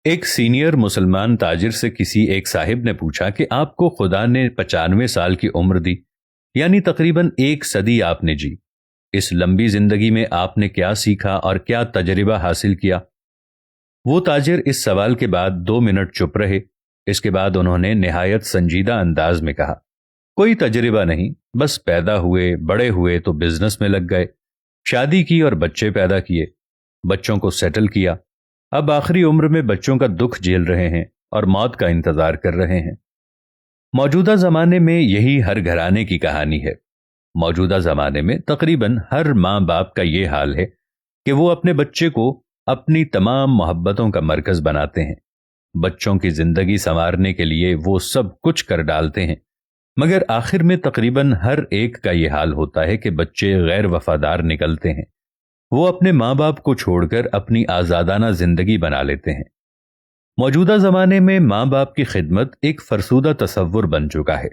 ایک سینئر مسلمان تاجر سے کسی ایک صاحب نے پوچھا کہ آپ کو خدا نے 95 سال کی عمر دی، یعنی تقریباً 1 صدی آپ نے جی۔ اس لمبی زندگی میں آپ نے کیا سیکھا اور کیا تجربہ حاصل کیا؟ وہ تاجر اس سوال کے بعد 2 منٹ چپ رہے۔ اس کے بعد انہوں نے نہایت سنجیدہ انداز میں کہا، کوئی تجربہ نہیں، بس پیدا ہوئے، بڑے ہوئے تو بزنس میں لگ گئے، شادی کی اور بچے پیدا کیے، بچوں کو سیٹل کیا، اب آخری عمر میں بچوں کا دکھ جھیل رہے ہیں اور موت کا انتظار کر رہے ہیں۔ موجودہ زمانے میں یہی ہر گھرانے کی کہانی ہے۔ موجودہ زمانے میں تقریباً ہر ماں باپ کا یہ حال ہے کہ وہ اپنے بچے کو اپنی تمام محبتوں کا مرکز بناتے ہیں، بچوں کی زندگی سنوارنے کے لیے وہ سب کچھ کر ڈالتے ہیں، مگر آخر میں تقریباً ہر ایک کا یہ حال ہوتا ہے کہ بچے غیر وفادار نکلتے ہیں، وہ اپنے ماں باپ کو چھوڑ کر اپنی آزادانہ زندگی بنا لیتے ہیں۔ موجودہ زمانے میں ماں باپ کی خدمت ایک فرسودہ تصور بن چکا ہے۔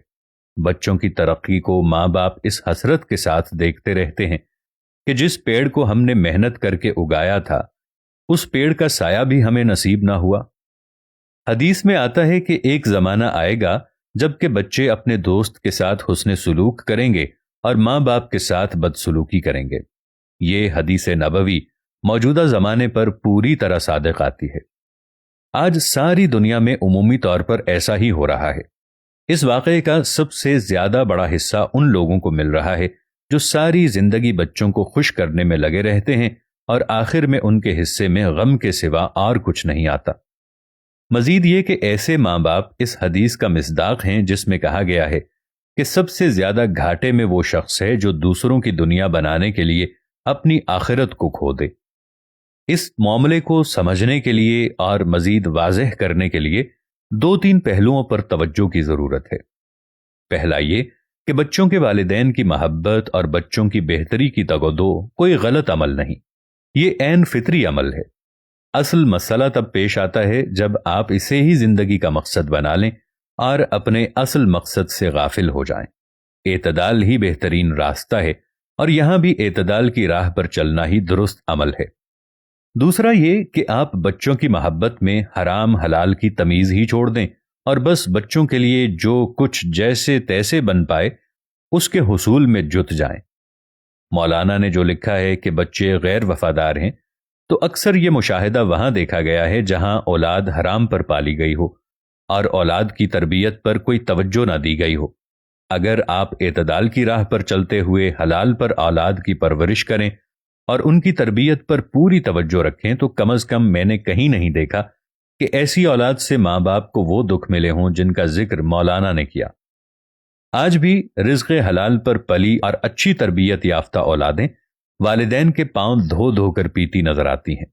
بچوں کی ترقی کو ماں باپ اس حسرت کے ساتھ دیکھتے رہتے ہیں کہ جس پیڑ کو ہم نے محنت کر کے اگایا تھا، اس پیڑ کا سایہ بھی ہمیں نصیب نہ ہوا۔ حدیث میں آتا ہے کہ ایک زمانہ آئے گا جب کہ بچے اپنے دوست کے ساتھ حسن سلوک کریں گے اور ماں باپ کے ساتھ بدسلوکی کریں گے۔ یہ حدیث نبوی موجودہ زمانے پر پوری طرح صادق آتی ہے۔ آج ساری دنیا میں عمومی طور پر ایسا ہی ہو رہا ہے۔ اس واقعے کا سب سے زیادہ بڑا حصہ ان لوگوں کو مل رہا ہے جو ساری زندگی بچوں کو خوش کرنے میں لگے رہتے ہیں اور آخر میں ان کے حصے میں غم کے سوا اور کچھ نہیں آتا۔ مزید یہ کہ ایسے ماں باپ اس حدیث کا مصداق ہیں جس میں کہا گیا ہے کہ سب سے زیادہ گھاٹے میں وہ شخص ہے جو دوسروں کی دنیا بنانے کے لیے اپنی آخرت کو کھو دے۔ اس معاملے کو سمجھنے کے لیے اور مزید واضح کرنے کے لیے 2-3 پہلوؤں پر توجہ کی ضرورت ہے۔ پہلا یہ کہ بچوں کے والدین کی محبت اور بچوں کی بہتری کی تگودو کوئی غلط عمل نہیں، یہ عین فطری عمل ہے۔ اصل مسئلہ تب پیش آتا ہے جب آپ اسے ہی زندگی کا مقصد بنا لیں اور اپنے اصل مقصد سے غافل ہو جائیں۔ اعتدال ہی بہترین راستہ ہے اور یہاں بھی اعتدال کی راہ پر چلنا ہی درست عمل ہے۔ دوسرا یہ کہ آپ بچوں کی محبت میں حرام حلال کی تمیز ہی چھوڑ دیں اور بس بچوں کے لیے جو کچھ جیسے تیسے بن پائے اس کے حصول میں جت جائیں۔ مولانا نے جو لکھا ہے کہ بچے غیر وفادار ہیں، تو اکثر یہ مشاہدہ وہاں دیکھا گیا ہے جہاں اولاد حرام پر پالی گئی ہو اور اولاد کی تربیت پر کوئی توجہ نہ دی گئی ہو۔ اگر آپ اعتدال کی راہ پر چلتے ہوئے حلال پر اولاد کی پرورش کریں اور ان کی تربیت پر پوری توجہ رکھیں تو کم از کم میں نے کہیں نہیں دیکھا کہ ایسی اولاد سے ماں باپ کو وہ دکھ ملے ہوں جن کا ذکر مولانا نے کیا۔ آج بھی رزق حلال پر پلی اور اچھی تربیت یافتہ اولادیں والدین کے پاؤں دھو دھو کر پیتی نظر آتی ہیں۔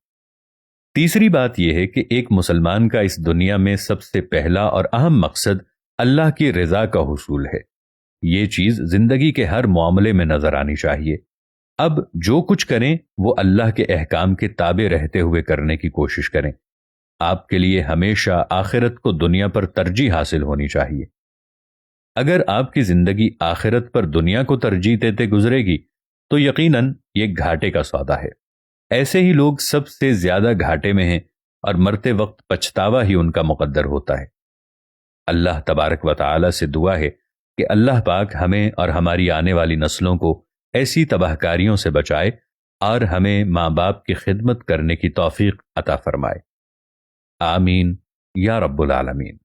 تیسری بات یہ ہے کہ ایک مسلمان کا اس دنیا میں سب سے پہلا اور اہم مقصد اللہ کی رضا کا حصول ہے۔ یہ چیز زندگی کے ہر معاملے میں نظر آنی چاہیے۔ اب جو کچھ کریں وہ اللہ کے احکام کے تابع رہتے ہوئے کرنے کی کوشش کریں۔ آپ کے لیے ہمیشہ آخرت کو دنیا پر ترجیح حاصل ہونی چاہیے۔ اگر آپ کی زندگی آخرت پر دنیا کو ترجیح دیتے گزرے گی تو یقیناً یہ گھاٹے کا سودا ہے۔ ایسے ہی لوگ سب سے زیادہ گھاٹے میں ہیں اور مرتے وقت پچھتاوا ہی ان کا مقدر ہوتا ہے۔ اللہ تبارک و تعالی سے دعا ہے کہ اللہ پاک ہمیں اور ہماری آنے والی نسلوں کو ایسی تباہ کاریوں سے بچائے اور ہمیں ماں باپ کی خدمت کرنے کی توفیق عطا فرمائے۔ آمین یا رب العالمین۔